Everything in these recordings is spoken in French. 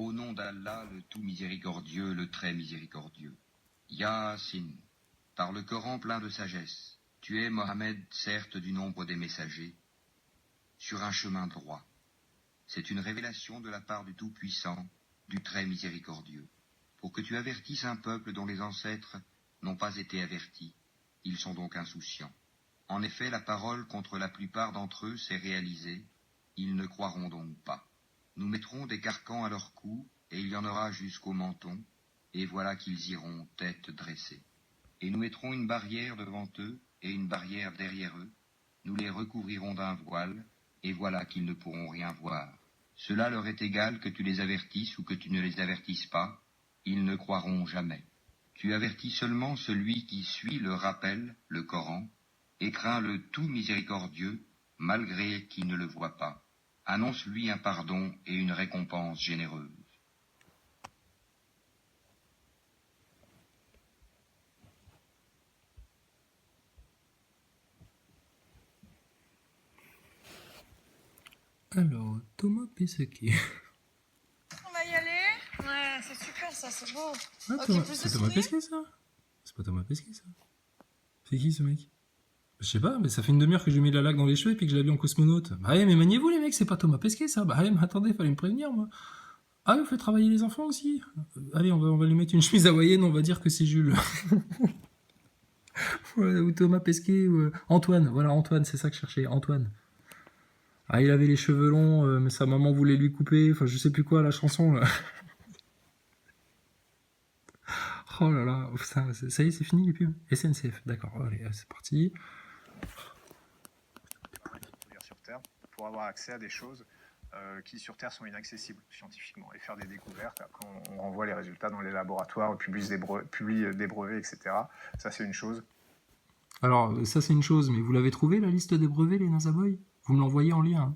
Au nom d'Allah, le tout miséricordieux, le très miséricordieux. Yasin, par le Coran plein de sagesse, tu es, Mohammed, certes du nombre des messagers, sur un chemin droit. C'est une révélation de la part du Tout-Puissant, du très miséricordieux, pour que tu avertisses un peuple dont les ancêtres n'ont pas été avertis. Ils sont donc insouciants. En effet, la parole contre la plupart d'entre eux s'est réalisée. Ils ne croiront donc pas. Nous mettrons des carcans à leur cou, et il y en aura jusqu'au menton, et voilà qu'ils iront tête dressée. Et nous mettrons une barrière devant eux, et une barrière derrière eux. Nous les recouvrirons d'un voile, et voilà qu'ils ne pourront rien voir. Cela leur est égal que tu les avertisses ou que tu ne les avertisses pas, ils ne croiront jamais. Tu avertis seulement celui qui suit le rappel, le Coran, et craint le tout miséricordieux, malgré qu'il ne le voit pas. Annonce-lui un pardon et une récompense généreuse. Alors, Thomas Pesquet. On va y aller? Ouais, c'est super ça, c'est beau. Ah, Ok, Thomas... plus de C'est Thomas sourires. Pesquet, ça? C'est pas Thomas Pesquet, ça? C'est qui, ce mec? Je sais pas, mais ça fait une demi-heure que je lui mets la laque dans les cheveux et puis que je l'habille en cosmonaute. Bah ouais, mais maniez-vous, les mecs, c'est pas Thomas Pesquet, ça. Bah ouais, mais attendez, fallait me prévenir, moi. Ah, vous faites travailler les enfants aussi? Allez, on va lui mettre une chemise hawaïenne, on va dire que c'est Jules. Voilà, ou Thomas Pesquet, ou Antoine. Voilà, Antoine, c'est ça que je cherchais, Antoine. Ah, il avait les cheveux longs, mais sa maman voulait lui couper. Enfin, je sais plus quoi, la chanson, là. Oh là là, ça y est, c'est fini les pubs. SNCF, d'accord, allez, c'est parti. Sur Terre pour avoir accès à des choses qui sur Terre sont inaccessibles scientifiquement et faire des découvertes. Après, on renvoie les résultats dans les laboratoires, on publie des brevets, etc. Ça, c'est une chose. Alors, ça c'est une chose, mais vous l'avez trouvé la liste des brevets, les NASA Boys? Vous me l'envoyez en lien. Hein.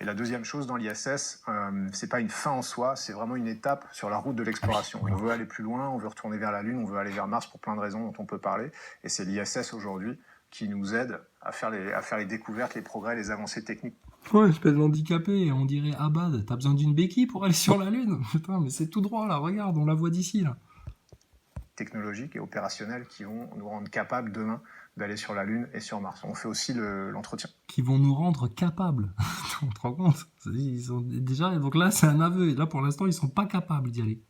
Et la deuxième chose dans l'ISS, c'est pas une fin en soi, c'est vraiment une étape sur la route de l'exploration. On veut aller plus loin, on veut retourner vers la Lune, on veut aller vers Mars pour plein de raisons dont on peut parler. Et c'est l'ISS aujourd'hui qui nous aide à faire les découvertes, les progrès, les avancées techniques. Ouais, espèce d'handicapé, on dirait Abad, t'as besoin d'une béquille pour aller sur la Lune? Putain, mais c'est tout droit là, regarde, on la voit d'ici là. Technologiques et opérationnels qui vont nous rendre capables demain d'aller sur la Lune et sur Mars. On fait aussi l'entretien. Qui vont nous rendre capables. On te rend compte? Ils sont déjà, donc là c'est un aveu, et là pour l'instant ils sont pas capables d'y aller.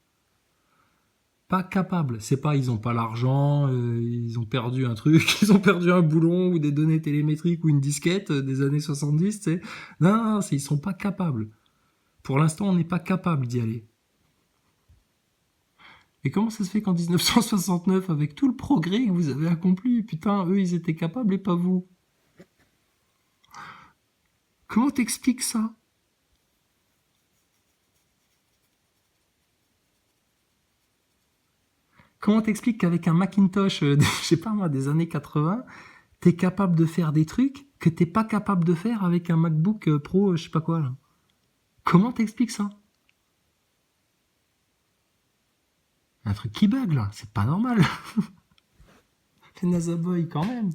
Pas capables, c'est pas ils ont pas l'argent, ils ont perdu un truc, ils ont perdu un boulon ou des données télémétriques ou une disquette des années 70, tu sais. Non, ils sont pas capables. Pour l'instant on n'est pas capable d'y aller. Et comment ça se fait qu'en 1969, avec tout le progrès que vous avez accompli, putain, eux, ils étaient capables et pas vous? Comment t'expliques ça? Comment t'expliques qu'avec un Macintosh, je sais pas moi, des années 80, t'es capable de faire des trucs que t'es pas capable de faire avec un MacBook Pro, je sais pas quoi, là? Comment t'expliques ça? Un truc qui bug là, c'est pas normal. Les NASA Boys quand même.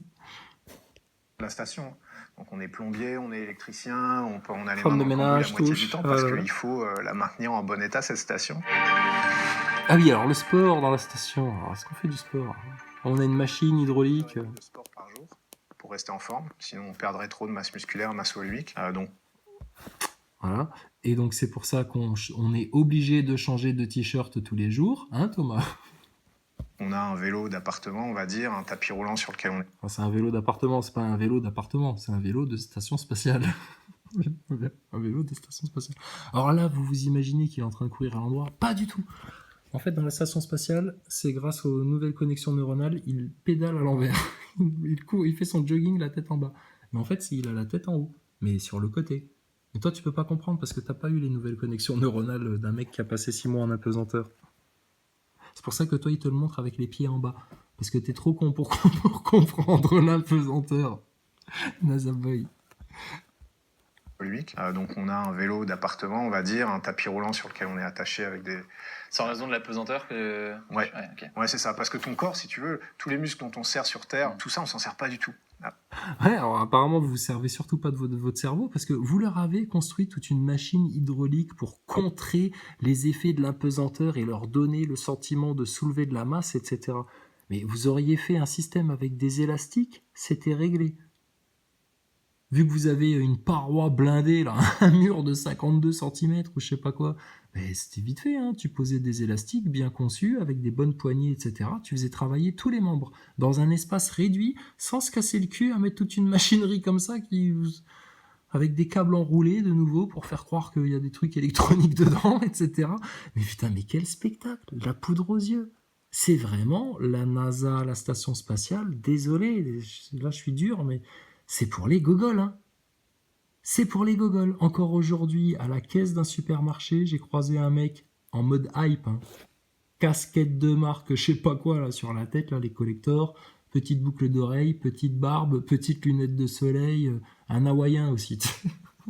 La station. Donc on est plombier, on est électricien, on a les Femme mains de dans le ménage, cambouis la moitié touche. du temps parce qu'il faut la maintenir en bon état cette station. Ah oui, alors le sport dans la station. Alors, est-ce qu'on fait du sport? On a une machine hydraulique. De sport par jour pour rester en forme, sinon on perdrait trop de masse musculaire, masse volumique. Donc Voilà. Et donc c'est pour ça qu'on est obligé de changer de t-shirt tous les jours, hein Thomas? on a un vélo d'appartement, on va dire, un tapis roulant sur lequel on est. Enfin, c'est un vélo d'appartement, c'est pas un vélo d'appartement, c'est un vélo de station spatiale. Un vélo de station spatiale. Alors là, vous vous imaginez qu'il est en train de courir à l'endroit? Pas du tout. En fait, dans la station spatiale, c'est grâce aux nouvelles connexions neuronales, il pédale à l'envers. Il court, il fait son jogging la tête en bas. Mais en fait, il a la tête en haut, mais sur le côté. Et toi, tu peux pas comprendre parce que t'as pas eu les nouvelles connexions neuronales d'un mec qui a passé 6 mois en apesanteur. C'est pour ça que toi, il te le montre avec les pieds en bas. Parce que t'es trop con pour comprendre l'apesanteur. NASA Boy. ergonomique. Donc on a un vélo d'appartement, on va dire, un tapis roulant sur lequel on est attaché avec des... C'est en raison de la pesanteur que... Ouais, ok. ouais, c'est ça. Parce que ton corps, si tu veux, tous les muscles dont on sert sur Terre, tout ça, on s'en sert pas du tout. Ouais, alors apparemment vous vous servez surtout pas de votre cerveau parce que vous leur avez construit toute une machine hydraulique pour contrer les effets de l'apesanteur et leur donner le sentiment de soulever de la masse, etc. Mais vous auriez fait un système avec des élastiques, c'était réglé. Vu que vous avez une paroi blindée, là, un mur de 52 cm ou je sais pas quoi, mais c'était vite fait, hein. Tu posais des élastiques bien conçus, avec des bonnes poignées, etc. Tu faisais travailler tous les membres dans un espace réduit, sans se casser le cul à mettre toute une machinerie comme ça, avec des câbles enroulés de nouveau pour faire croire qu'il y a des trucs électroniques dedans, etc. Mais putain, mais quel spectacle! La poudre aux yeux! C'est vraiment la NASA, la station spatiale, désolé, là je suis dur, mais c'est pour les gogoles, hein. C'est pour les gogoles. Encore aujourd'hui, à la caisse d'un supermarché, j'ai croisé un mec en mode hype, hein. Casquette de marque, je sais pas quoi, là, sur la tête, là, les collectors, petite boucle d'oreille, petite barbe, petite lunette de soleil, un hawaïen aussi,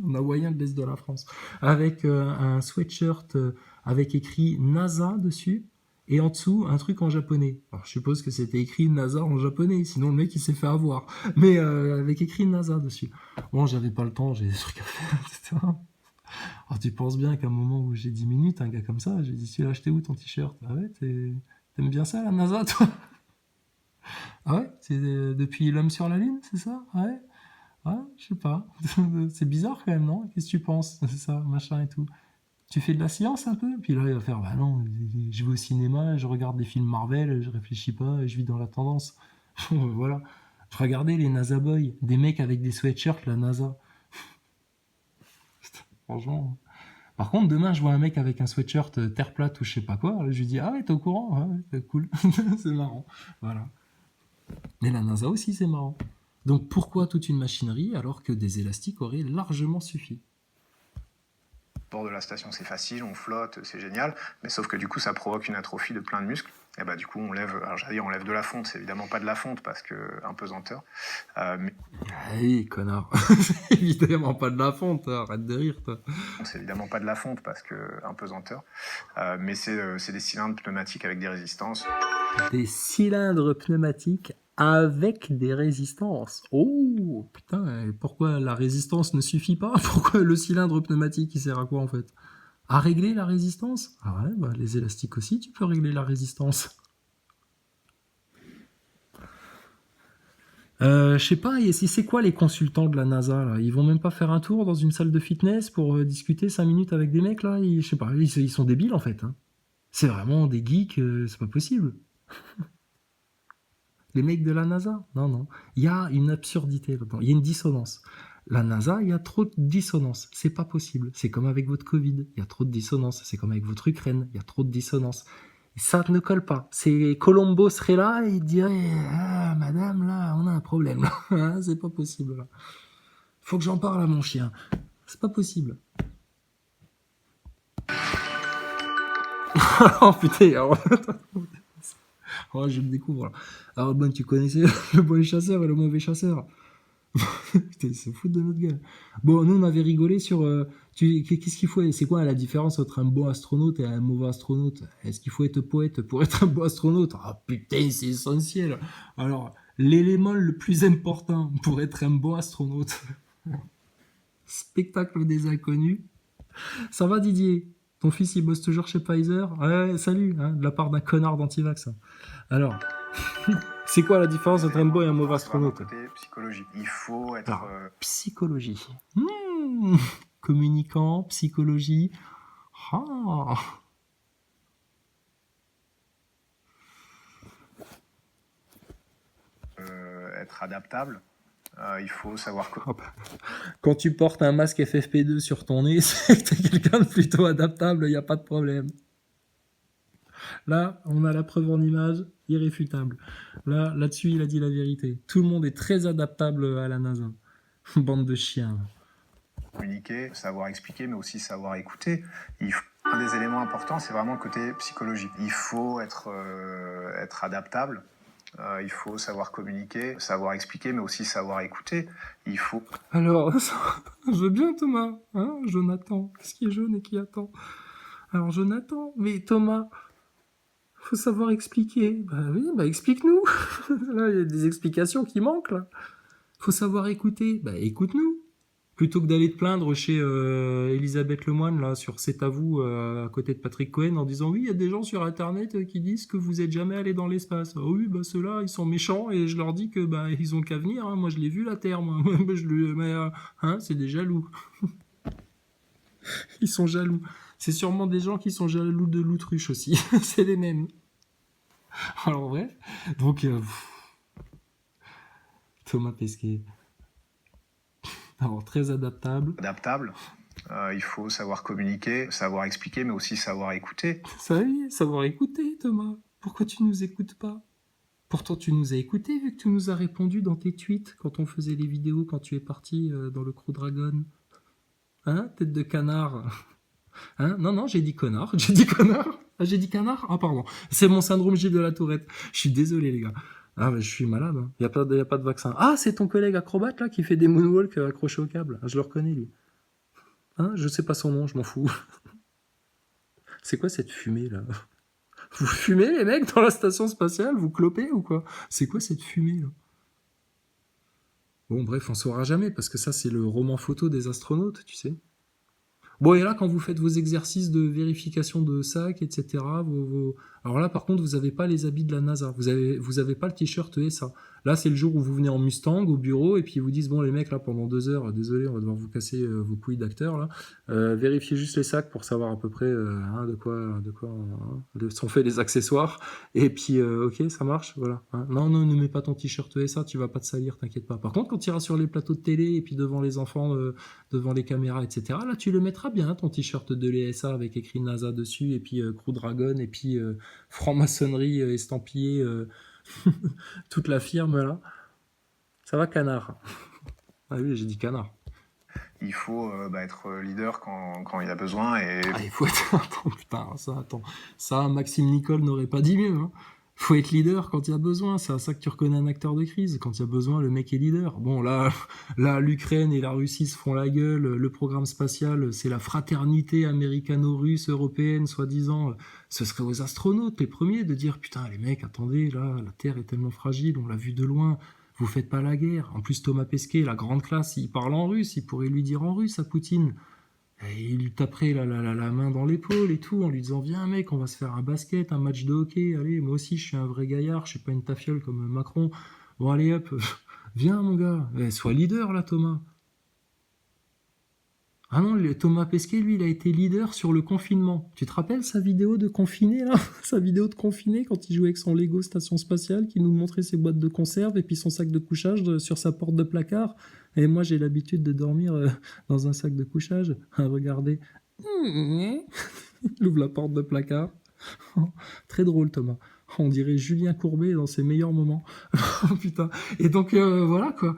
un hawaïen de l'Est de la France, avec un sweatshirt avec écrit NASA dessus, et en dessous, un truc en japonais. Alors, je suppose que c'était écrit NASA en japonais, sinon le mec, il s'est fait avoir. Mais avec écrit NASA dessus. Bon, j'avais pas le temps, j'ai des trucs à faire, etc. Alors, tu penses bien qu'à un moment où j'ai 10 minutes, un gars comme ça, j'ai dit, tu l'as acheté où ton t-shirt? Ah ouais, t'aimes bien ça, la NASA, toi? Ah ouais, c'est depuis l'homme sur la Lune, c'est ça? Ouais, ouais, je sais pas. C'est bizarre quand même, non? Qu'est-ce que tu penses? C'est ça, machin et tout. Tu fais de la science un peu? Puis là, il va faire, bah non, je vais au cinéma, je regarde des films Marvel, je réfléchis pas, je vis dans la tendance. Voilà. Je regardais les NASA Boys, des mecs avec des sweatshirts, la NASA. Franchement. Par contre, demain, je vois un mec avec un sweatshirt terre plate ou je sais pas quoi, je lui dis, ah ouais, t'es au courant? Ah ouais, c'est cool. C'est marrant. Voilà. Mais la NASA aussi, c'est marrant. Donc pourquoi toute une machinerie alors que des élastiques auraient largement suffi? Bord de la station, c'est facile, on flotte, c'est génial, mais sauf que du coup, ça provoque une atrophie de plein de muscles. Et bah du coup, on lève, alors j'allais dire, on lève de la fonte, c'est évidemment pas de la fonte parce que un pesanteur. Mais Ah oui, connard. C'est évidemment pas de la fonte, arrête de rire, toi. c'est évidemment pas de la fonte parce que un pesanteur. Mais c'est des cylindres pneumatiques avec des résistances. Des cylindres pneumatiques avec des résistances. Oh, putain, et pourquoi la résistance ne suffit pas? Pourquoi le cylindre pneumatique, il sert à quoi en fait? À régler la résistance? Ah ouais, bah les élastiques aussi, tu peux régler la résistance. Je sais pas, c'est quoi les consultants de la NASA là? Ils vont même pas faire un tour dans une salle de fitness pour discuter 5 minutes avec des mecs là? Je sais pas, ils sont débiles en fait, hein. C'est vraiment des geeks, c'est pas possible. Les mecs de la NASA? Non, non. Il y a une absurdité là-dedans. Il y a une dissonance. La NASA, il y a trop de dissonance. C'est pas possible. C'est comme avec votre Covid. Il y a trop de dissonance. C'est comme avec votre Ukraine. Il y a trop de dissonance. Ça ne colle pas. C'est Colombo serait là et il dirait ah, madame, là, on a un problème. Là. C'est pas possible. Là. Faut que j'en parle à mon chien. C'est pas possible. Oh putain. Alors... Oh, je le découvre là. Alors bon, tu connaissais le bon chasseur et le mauvais chasseur. Putain, ils se foutent de notre gueule. Bon, nous on avait rigolé sur qu'est-ce qu'il faut, c'est quoi la différence entre un bon astronaute et un mauvais astronaute? Est-ce qu'il faut être poète pour être un bon astronaute? Ah putain, c'est essentiel. Alors, l'élément le plus important pour être un bon astronaute. Spectacle des inconnus. Ça va Didier? Ton fils il bosse toujours chez Pfizer? Ouais, salut, hein, de la part d'un connard d'antivax. Alors, c'est quoi la différence entre un bon et un mauvais astronaute? Côté psychologie. Il faut être. Alors, psychologie. Communicant, psychologie. Ah. Être adaptable. Il faut savoir que. Quand tu portes un masque FFP2 sur ton nez, c'est que t'es quelqu'un de plutôt adaptable, il n'y a pas de problème. Là, on a la preuve en image, irréfutable. Là-dessus, il a dit la vérité. Tout le monde est très adaptable à la NASA. Bande de chiens. Communiquer, savoir expliquer, mais aussi savoir écouter. Un des éléments importants, c'est vraiment le côté psychologique. Il faut être adaptable. Il faut savoir communiquer, savoir expliquer, mais aussi savoir écouter. Il faut... Alors, je veux bien Thomas, hein, Jonathan. Qu'est-ce qui est jaune et qui attend? Alors Jonathan, mais Thomas, faut savoir expliquer. Bah oui, bah explique-nous. Là, il y a des explications qui manquent, là. Faut savoir écouter. Bah écoute-nous. Plutôt que d'aller te plaindre chez Elisabeth Lemoine, là, sur C'est à vous, à côté de Patrick Cohen, en disant oui, il y a des gens sur Internet qui disent que vous êtes jamais allé dans l'espace. Ah oui, bah ceux-là, ils sont méchants et je leur dis que bah ils ont qu'à venir. Hein. Moi, je l'ai vu la Terre, moi. Hein, c'est des jaloux. Ils sont jaloux. C'est sûrement des gens qui sont jaloux de l'autruche aussi. C'est les mêmes. Alors bref, donc Thomas Pesquet. Alors très adaptable. Il faut savoir communiquer, savoir expliquer, mais aussi savoir écouter. Ça y est, savoir écouter, Thomas. Pourquoi tu nous écoutes pas? Pourtant, tu nous as écoutés vu que tu nous as répondu dans tes tweets quand on faisait les vidéos, quand tu es parti dans le Crew Dragon. Hein, tête de canard. Hein? Non, j'ai dit connard. J'ai dit connard. Ah, j'ai dit canard? Ah, pardon. C'est mon syndrome Gilles de la Tourette. Je suis désolé, les gars. Ah, mais je suis malade. Hein. Y a pas de vaccin. Ah, c'est ton collègue acrobate, là, qui fait des moonwalks accrochés au câble. Ah, je le reconnais, lui. Hein? Je sais pas son nom, je m'en fous. C'est quoi cette fumée, là? Vous fumez, les mecs, dans la station spatiale? Vous clopez ou quoi? C'est quoi cette fumée, là? Bon, bref, on saura jamais, parce que ça, c'est le roman photo des astronautes, tu sais. Bon, et là, quand vous faites vos exercices de vérification de sac, etc., alors là, par contre, vous n'avez pas les habits de la NASA. Vous avez pas le t-shirt ESA. Là, c'est le jour où vous venez en Mustang au bureau et puis ils vous disent, bon, les mecs, là, pendant 2 heures, désolé, on va devoir vous casser vos couilles d'acteurs, là. Vérifiez juste les sacs pour savoir à peu près hein, de quoi sont faits les accessoires. Et puis, ok, ça marche, voilà. Hein. Non, ne mets pas ton t-shirt ESA, tu vas pas te salir, t'inquiète pas. Par contre, quand tu iras sur les plateaux de télé et puis devant les enfants, devant les caméras, etc., là, tu le mettras bien, ton t-shirt de l'ESA avec écrit NASA dessus, et puis Crew Dragon, et puis franc-maçonnerie estampillé toute la firme, là. Ça va, canard? Ah oui, j'ai dit canard. Il faut être leader quand il y a besoin. Et... Ah, il faut être... Attends, putain, ça, Maxime Nicole n'aurait pas dit mieux, hein. Faut être leader quand il y a besoin, c'est à ça que tu reconnais un acteur de crise. Quand il y a besoin, le mec est leader. Bon, là, l'Ukraine et la Russie se font la gueule. Le programme spatial, c'est la fraternité américano-russe, européenne, soi-disant. Ce serait aux astronautes, les premiers, de dire, putain, les mecs, attendez, là, la Terre est tellement fragile, on l'a vu de loin. Vous faites pas la guerre. En plus, Thomas Pesquet, la grande classe, il parle en russe. Il pourrait lui dire en russe à Poutine. Et il lui taperait la main dans l'épaule et tout, en lui disant viens mec, on va se faire un basket, un match de hockey, allez, moi aussi je suis un vrai gaillard, je suis pas une tafiole comme Macron. Bon allez hop, viens mon gars, sois leader là Thomas. Ah non, Thomas Pesquet, lui, il a été leader sur le confinement. Tu te rappelles sa vidéo de confiné, là? Sa vidéo de confiné, quand il jouait avec son Lego Station Spatiale, qui nous montrait ses boîtes de conserve et puis son sac de couchage sur sa porte de placard. Et moi, j'ai l'habitude de dormir dans un sac de couchage. Regardez. Il ouvre la porte de placard. Très drôle, Thomas. On dirait Julien Courbet dans ses meilleurs moments. Putain. Et donc, voilà, quoi.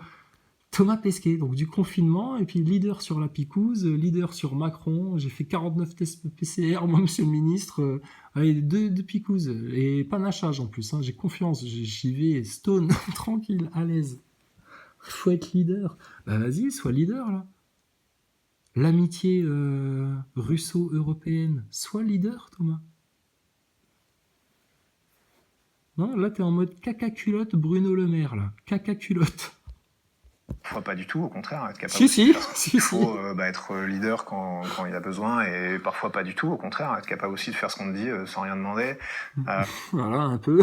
Thomas Pesquet, donc du confinement, et puis leader sur la picouse, leader sur Macron. J'ai fait 49 tests PCR, moi, monsieur le ministre. Allez, deux picouses, et panachage en plus. Hein, j'ai confiance, j'y vais stone, tranquille, à l'aise. Faut être leader. Bah vas-y, sois leader, là. L'amitié russo-européenne, sois leader, Thomas. Non, là, t'es en mode caca-culotte Bruno Le Maire, là. Caca-culotte. Parfois pas du tout, au contraire, être capable Si. Il faut être leader quand il y a besoin, et parfois pas du tout, au contraire, être capable aussi de faire ce qu'on te dit sans rien demander. Voilà, un peu.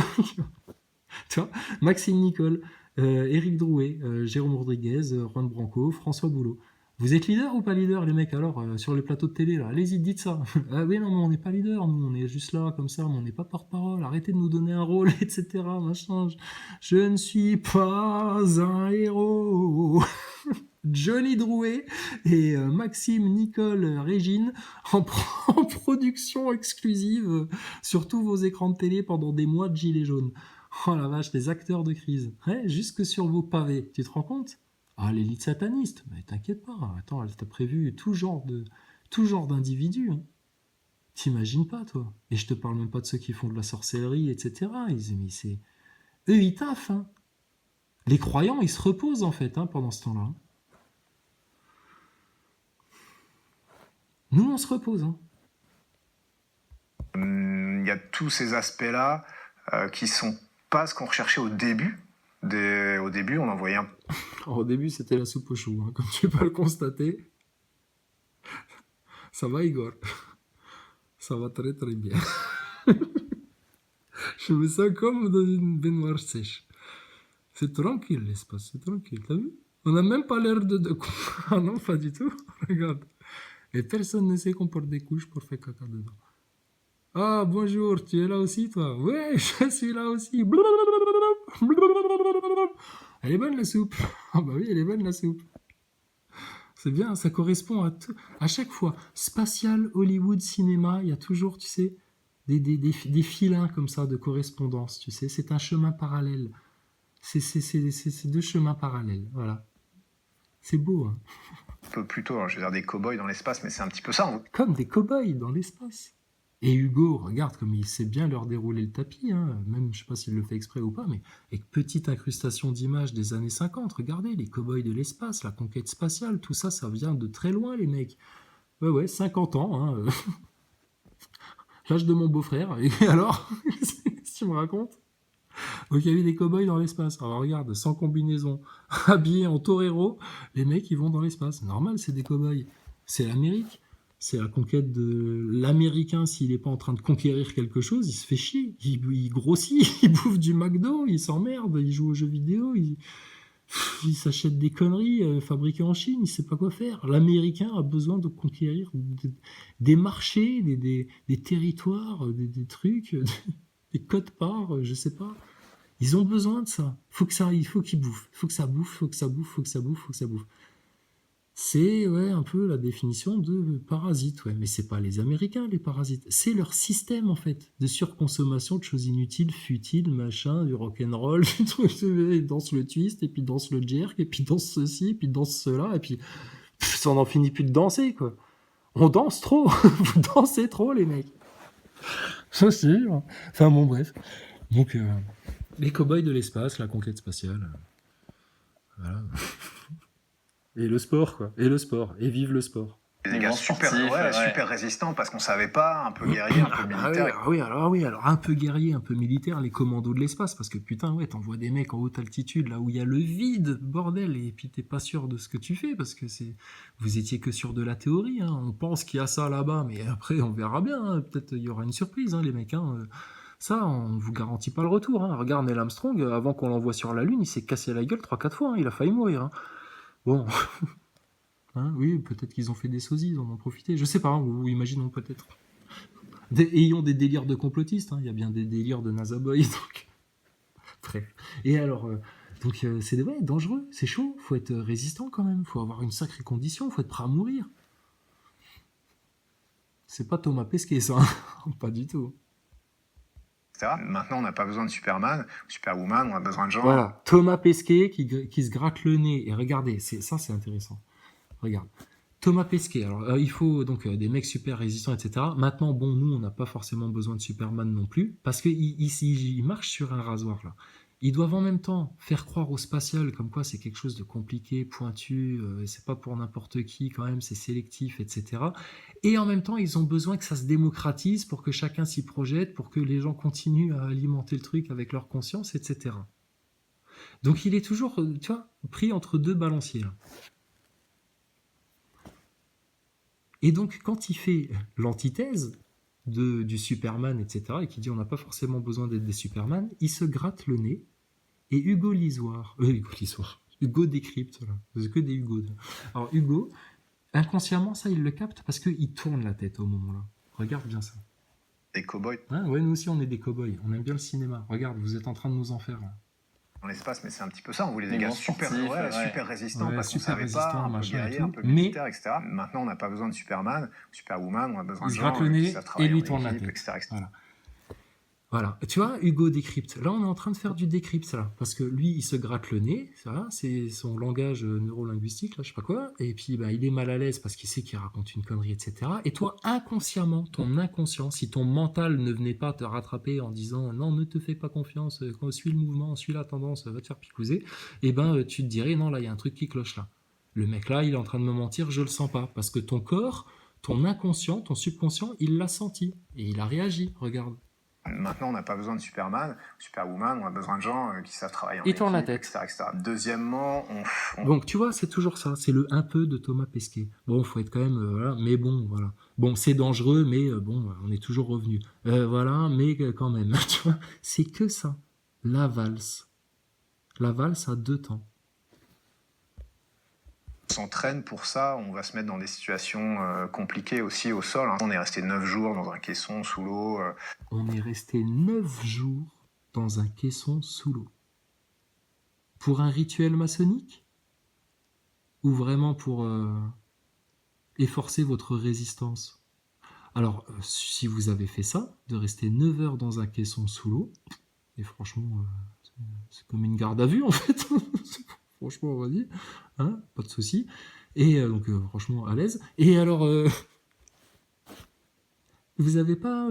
Tu vois, Maxime Nicole, Éric Drouet, Jérôme Rodriguez, Juan Branco, François Boulot. Vous êtes leader ou pas leader, les mecs, alors, sur les plateaux de télé, là? Allez-y, dites ça. Ah oui, non, mais on n'est pas leader, nous, on est juste là, comme ça, mais on n'est pas porte-parole. Arrêtez de nous donner un rôle, etc., machin. Je ne suis pas un héros. Johnny Drouet et Maxime Nicole Régine en production exclusive sur tous vos écrans de télé pendant des mois de gilets jaunes. Oh la vache, les acteurs de crise. Ouais, jusque sur vos pavés, tu te rends compte? Ah, l'élite sataniste, mais t'inquiète pas, attends, elle t'a prévu tout genre d'individus. Hein. T'imagines pas, toi. Et je te parle même pas de ceux qui font de la sorcellerie, etc. Mais Eux, ils taffent. Hein. Les croyants, ils se reposent en fait hein, pendant ce temps-là. Nous, on se repose. Hein. Il y a tous ces aspects-là qui sont pas ce qu'on recherchait au début. Au début, on en voyait un. Alors, au début, c'était la soupe aux choux, hein, comme tu peux le constater. Ça va, Igor? Ça va très très bien. Je me sens comme dans une baignoire sèche. C'est tranquille l'espace, c'est tranquille, t'as vu? On n'a même pas l'air de... Ah non, pas du tout. Regarde. Et personne ne sait qu'on porte des couches pour faire caca dedans. Ah, bonjour, tu es là aussi, toi? Ouais, je suis là aussi. Elle est bonne la soupe. Ah bah oui, elle est bonne la soupe. C'est bien, ça correspond à tout. À chaque fois, spatial, Hollywood, cinéma, il y a toujours, tu sais, des filins comme ça de correspondance, tu sais. C'est un chemin parallèle. C'est deux chemins parallèles, voilà. C'est beau, hein. Un peu plus tôt, alors, je veux dire des cow-boys dans l'espace, mais c'est un petit peu ça. Comme des cow-boys dans l'espace. Et Hugo, regarde comme il sait bien leur dérouler le tapis, hein. Même, je sais pas s'il le fait exprès ou pas, mais avec petite incrustation d'images des années 50, regardez, les cow-boys de l'espace, la conquête spatiale, tout ça, ça vient de très loin, les mecs. Ouais, 50 ans, hein. L'âge de mon beau-frère, et alors, qu'est-ce que tu me racontes? Donc il y avait des cow-boys dans l'espace. Alors regarde, sans combinaison, habillés en torero, les mecs ils vont dans l'espace. Normal, c'est des cow-boys. C'est l'Amérique. C'est la conquête de l'Américain. S'il n'est pas en train de conquérir quelque chose, il se fait chier. Il grossit, il bouffe du McDo, il s'emmerde, il joue aux jeux vidéo, il s'achète des conneries fabriquées en Chine, il ne sait pas quoi faire. L'Américain a besoin de conquérir des marchés, des territoires, des trucs, des codes-parts, je sais pas. Ils ont besoin de ça. Il faut qu'ils bouffent. Il faut que ça bouffe, faut que ça bouffe. C'est un peu la définition de parasite, ouais. Mais c'est pas les Américains les parasites, c'est leur système en fait de surconsommation de choses inutiles, futiles, machin, du rock'n'roll, du truc, ils dansent le twist et puis dansent le jerk et puis dansent ceci et puis dansent cela et puis ça n'en finit plus de danser quoi. On danse trop, vous dansez trop les mecs. Ça c'est. Enfin bon bref. Donc les cow-boys de l'espace, la conquête spatiale. Voilà. Et le sport, quoi. Et le sport. Et vive le sport. Des gars super résistants parce qu'on savait pas, un peu guerrier, un peu militaire. Alors un peu guerrier, un peu militaire, les commandos de l'espace, parce que putain, ouais, t'envoies des mecs en haute altitude, là où il y a le vide, bordel, et puis t'es pas sûr de ce que tu fais, parce que vous étiez que sûr de la théorie, hein. On pense qu'il y a ça là-bas, mais après on verra bien, hein. Peut-être il y aura une surprise, hein, les mecs, hein. Ça, on vous garantit pas le retour, hein. Regarde Neil Armstrong, avant qu'on l'envoie sur la Lune, il s'est cassé la gueule 3-4 fois, hein. Il a failli mourir, hein. Bon... Hein, oui, peut-être qu'ils ont fait des sosies, ils en ont profité, je sais pas, ou imaginons peut-être. Ayons des délires de complotistes, hein, il y a bien des délires de NASA Boy, donc. Bref. Et alors, c'est dangereux, c'est chaud, faut être résistant quand même, faut avoir une sacrée condition, faut être prêt à mourir. C'est pas Thomas Pesquet, ça, hein. Pas du tout. Maintenant, on n'a pas besoin de Superman, Superwoman, on a besoin de gens. Voilà, Thomas Pesquet qui se gratte le nez, et regardez, c'est intéressant. Regarde, Thomas Pesquet, alors il faut donc des mecs super résistants, etc. Maintenant, bon, nous, on n'a pas forcément besoin de Superman non plus, parce qu'ils marchent sur un rasoir, là. Ils doivent en même temps faire croire au spatial, comme quoi c'est quelque chose de compliqué, pointu, c'est pas pour n'importe qui, quand même, c'est sélectif, etc. Et en même temps, ils ont besoin que ça se démocratise pour que chacun s'y projette, pour que les gens continuent à alimenter le truc avec leur conscience, etc. Donc il est toujours, tu vois, pris entre deux balanciers, là. Et donc, quand il fait l'antithèse du Superman, etc., et qui dit on n'a pas forcément besoin d'être des Superman, il se gratte le nez, et Hugo décrypte, là. C'est que des Hugo. Alors, Hugo, inconsciemment, ça, il le capte parce qu'il tourne la tête au moment-là. Regarde bien ça. Des cow-boys. Hein, ouais, nous aussi, on est des cow-boys. On aime bien le cinéma. Regarde, vous êtes en train de nous en faire, là. Dans l'espace, mais c'est un petit peu ça. On voulait des gars super résistants parce qu'on super savait pas, un peu machin guerrier, et tout. un peu militaire, etc. Maintenant, on n'a pas besoin de Superman, Superwoman, on a besoin de Il se gens gratte le nez qui savent travailler et lui en tourne la équipe, tête. etc. Voilà. Voilà, tu vois, Hugo décrypte. Là, on est en train de faire du décrypte, là. Parce que lui, il se gratte le nez, ça, c'est son langage neurolinguistique, là, je sais pas quoi. Et puis, bah, il est mal à l'aise parce qu'il sait qu'il raconte une connerie, etc. Et toi, inconsciemment, ton inconscient, si ton mental ne venait pas te rattraper en disant non, ne te fais pas confiance, suis le mouvement, suis la tendance, va te faire picouser, et ben, tu te dirais non, là, il y a un truc qui cloche là. Le mec là, il est en train de me mentir, je le sens pas. Parce que ton corps, ton inconscient, ton subconscient, il l'a senti. Et il a réagi, regarde. Maintenant, on n'a pas besoin de Superman, Superwoman, on a besoin de gens qui savent travailler en Et équipe, tourne la tête. etc. Deuxièmement, Donc, tu vois, c'est toujours ça. C'est le un peu de Thomas Pesquet. Bon, faut être quand même, voilà, mais bon, voilà. Bon, c'est dangereux, mais bon, on est toujours revenu. Voilà, mais quand même, tu vois, c'est que ça. La valse. La valse a 2 temps. s'entraîne pour ça, on va se mettre dans des situations compliquées aussi au sol. Hein. On est resté 9 jours dans un caisson sous l'eau. On est resté 9 jours dans un caisson sous l'eau. Pour un rituel maçonnique? Ou vraiment pour efforcer votre résistance? Alors, si vous avez fait ça, de rester 9 heures dans un caisson sous l'eau, et franchement, c'est comme une garde à vue en fait. Franchement, on va dire, hein, pas de souci. Et donc, franchement, à l'aise. Et alors, vous avez pas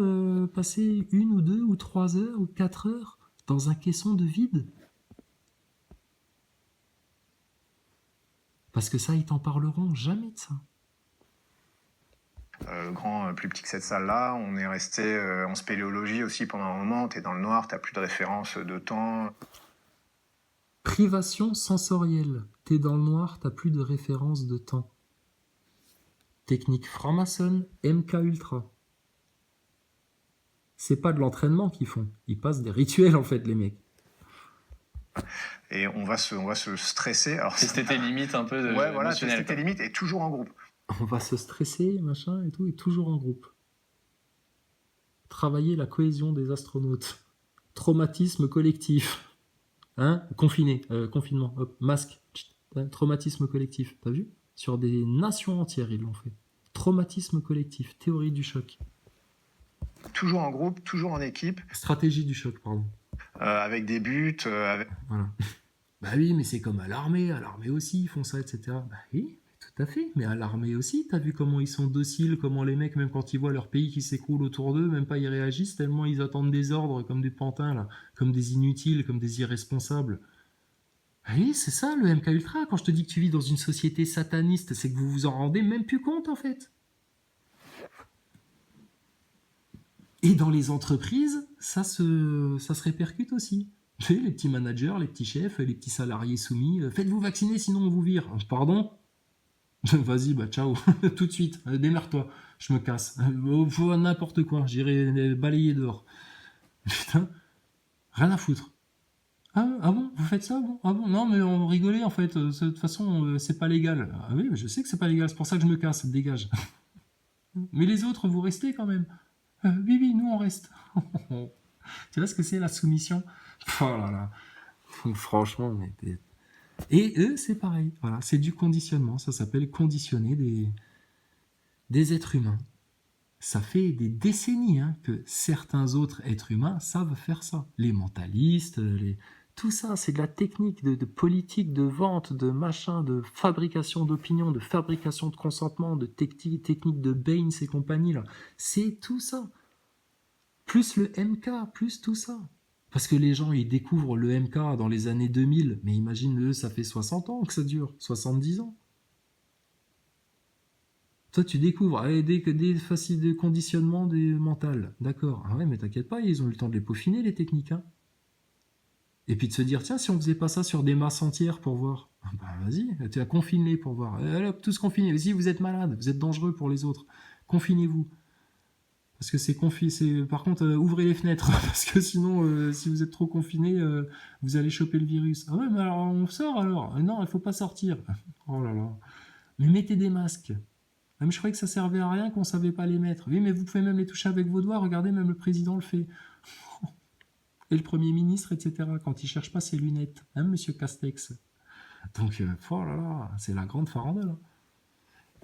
passé 1 ou 2 ou 3 heures ou 4 heures dans un caisson de vide? Parce que ça, ils t'en parleront jamais de ça. Plus petit que cette salle-là, on est resté en spéléologie aussi pendant un moment. T'es dans le noir, t'as plus de référence de temps. Privation sensorielle. T'es dans le noir, t'as plus de référence de temps. Technique franc-maçonne, MK Ultra. C'est pas de l'entraînement qu'ils font. Ils passent des rituels, en fait, les mecs. Et on va se stresser. Alors, Tester tes limites un peu de ouais, voilà, émotionnelles, tester tes quoi. limites et toujours en groupe. On va se stresser, machin et tout, et toujours en groupe. Travailler la cohésion des astronautes. Traumatisme collectif. Hein? Confinement, hop, masque. Hein, traumatisme collectif, t'as vu? Sur des nations entières, ils l'ont fait. Traumatisme collectif, théorie du choc. Toujours en groupe, toujours en équipe. Stratégie du choc, pardon. Avec des buts. Voilà. Bah oui, mais c'est comme à l'armée aussi, ils font ça, etc. Bah oui, tout à fait. Mais à l'armée aussi, t'as vu comment ils sont dociles, comment les mecs, même quand ils voient leur pays qui s'écroule autour d'eux, même pas ils réagissent, tellement ils attendent des ordres comme des pantins, là, comme des inutiles, comme des irresponsables. Bah oui, c'est ça le MK Ultra. Quand je te dis que tu vis dans une société sataniste, c'est que vous vous en rendez même plus compte, en fait. Et dans les entreprises, ça se répercute aussi. Les petits managers, les petits chefs, les petits salariés soumis, faites-vous vacciner sinon on vous vire. Pardon? Vas-y, bah ciao, tout de suite, démerde-toi, je me casse. Faut n'importe quoi, j'irai balayer dehors. Putain, rien à foutre. Ah bon, vous faites ça bon? Ah bon, non mais on rigolait en fait, de toute façon c'est pas légal. Ah oui, mais je sais que c'est pas légal, c'est pour ça que je me casse, dégage. Mais les autres, vous restez quand même. Oui, nous on reste. Tu vois ce que c'est la soumission? Oh là là. Franchement, mais... Et eux, c'est pareil. Voilà, c'est du conditionnement. Ça s'appelle conditionner des êtres humains. Ça fait des décennies que certains autres êtres humains savent faire ça. Les mentalistes, tout ça, c'est de la technique, de politique, de vente, de machin, de fabrication d'opinion, de fabrication de consentement, de technique de Baines et compagnie. Là. C'est tout ça. Plus le MK, plus tout ça. Parce que les gens, ils découvrent le MK dans les années 2000. Mais imagine, eux, ça fait 60 ans que ça dure. 70 ans. Toi, tu découvres des faciles de conditionnement des mentales. D'accord. Ah ouais, mais t'inquiète pas, ils ont eu le temps de les peaufiner, les techniques. Hein. Et puis de se dire, tiens, si on faisait pas ça sur des masses entières pour voir. Ah bah vas-y, tu as confiné pour voir. Hop, tous confinés. Si vous êtes malade, vous êtes dangereux pour les autres. Confinez-vous. Parce que c'est par contre, ouvrez les fenêtres, parce que sinon, si vous êtes trop confiné, vous allez choper le virus. Ah ouais, mais alors on sort alors? Non, il faut pas sortir. Oh là là. Mais mettez des masques. Même je croyais que ça servait à rien, qu'on savait pas les mettre. Oui, mais vous pouvez même les toucher avec vos doigts. Regardez, même le président le fait. Et le Premier ministre, etc. Quand il cherche pas ses lunettes. Hein, Monsieur Castex. Donc, oh là là, c'est la grande farandole.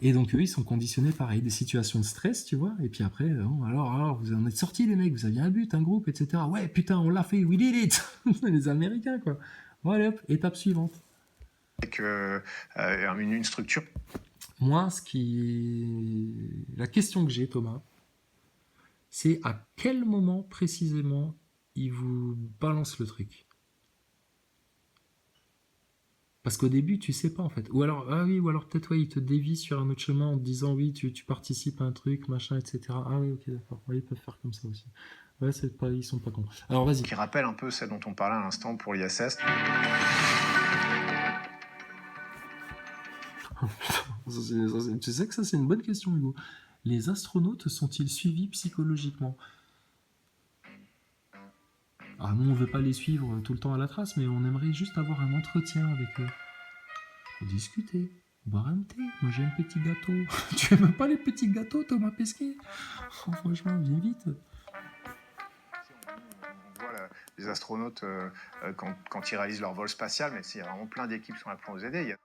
Et donc eux, ils sont conditionnés pareil, des situations de stress, tu vois. Et puis après, bon, alors, vous en êtes sortis les mecs, vous aviez un but, un groupe, etc. Ouais, putain, on l'a fait, we did it. Les Américains, quoi. Bon, allez hop, étape suivante. Avec une structure. Moi, la question que j'ai, Thomas, c'est à quel moment précisément il vous balance le truc. Parce qu'au début, tu sais pas en fait. Ou alors, ou alors peut-être il te dévie sur un autre chemin en te disant oui, tu participes à un truc, machin, etc. Ah oui, ok, d'accord. Ouais, ils peuvent faire comme ça aussi. Ouais, ils sont pas cons. Alors vas-y. Qui rappelle un peu celle dont on parlait à l'instant pour l'ISS. Tu sais que ça, c'est une bonne question, Hugo. Les astronautes sont-ils suivis psychologiquement? Ah, nous, on veut pas les suivre tout le temps à la trace, mais on aimerait juste avoir un entretien avec eux. Pour discuter, boire un thé, manger un petit gâteau. Tu aimes pas les petits gâteaux, Thomas Pesquet? Oh, franchement, viens vite. On voit les astronautes quand ils réalisent leur vol spatial, mais il y a vraiment plein d'équipes qui sont là pour nous aider.